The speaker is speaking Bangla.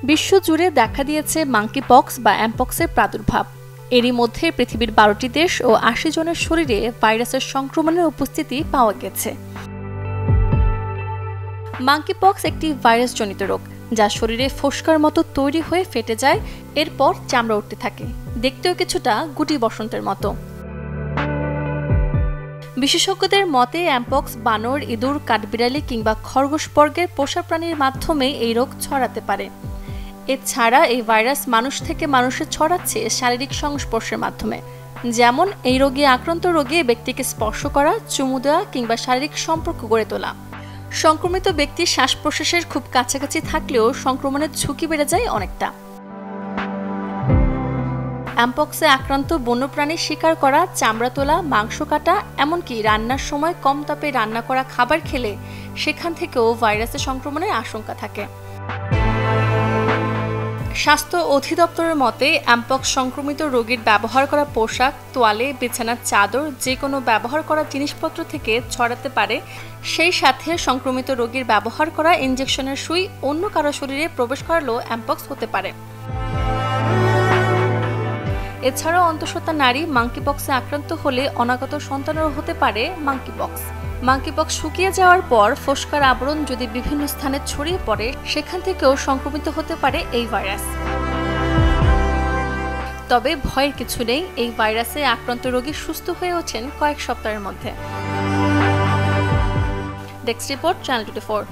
বিশ্বজুড়ে দেখা দিয়েছে মাঙ্কিপক্স বা অ্যামপক্সের প্রাদুর্ভাব। এরই মধ্যে পৃথিবীর ১২টি দেশ ও ৮০ জনের শরীরে ভাইরাসের সংক্রমণের উপস্থিতি পাওয়া গেছে। মাঙ্কিপক্স একটি ভাইরাসজনিত রোগ, যা শরীরে ফোস্কার মতো তৈরি হয়ে ফেটে যায়, এরপর চামড়া উঠতে থাকে। দেখতেও কিছুটা গুটি বসন্তের মতো। বিশেষজ্ঞদের মতে অ্যামপক্স বানর, ইঁদুর, কাঠবিড়ালি কিংবা খরগোশ বর্গের পোষা প্রাণীর মাধ্যমে এই রোগ ছড়াতে পারে। এছাড়া এই ভাইরাস মানুষ থেকে মানুষে ছড়াচ্ছে শারীরিক সংস্পর্শের মাধ্যমে, যেমন এই রোগে আক্রান্ত রোগে ব্যক্তিকে স্পর্শ করা, চুমু দেওয়া কিংবা শারীরিক সম্পর্ক গড়ে তোলা। সংক্রমিত ব্যক্তির শ্বাস প্রশ্বাসের খুব কাছাকাছি থাকলেও সংক্রমণের ঝুঁকি বেড়ে যায় অনেকটা। অ্যামপক্সে আক্রান্ত বন্যপ্রাণী শিকার করা, চামড়া তোলা, মাংস কাটা, এমনকি রান্নার সময় কম তাপে রান্না করা খাবার খেলে সেখান থেকেও ভাইরাসের সংক্রমণের আশঙ্কা থাকে। স্বাস্থ্য অধিদপ্তরের মতে অ্যামপক্স সংক্রমিত রোগীর ব্যবহার করা পোশাক, তোয়ালে, বিছানার চাদর, যে কোনো ব্যবহার করা জিনিসপত্র থেকে ছড়াতে পারে। সেই সাথে সংক্রমিত রোগীর ব্যবহার করা ইনজেকশনের সুই অন্য কারো শরীরে প্রবেশ করালেও অ্যামপক্স হতে পারে। এছাড়াও অন্তঃসত্ত্বা নারী মাঙ্কিপক্সে আক্রান্ত হলে অনাগত সন্তানেরও হতে পারে মাঙ্কিপক্স। মাঙ্কিপক্স শুকিয়ে যাওয়ার পর ফোস্কার আবরণ যদি বিভিন্ন স্থানে ছড়িয়ে পড়ে, সেখান থেকেও সংক্রমিত হতে পারে এই ভাইরাস। তবে ভয়ের কিছু নেই, এই ভাইরাসে আক্রান্ত রোগী সুস্থ হয়ে ওঠেন কয়েক সপ্তাহের মধ্যে। Desk report, channel 24।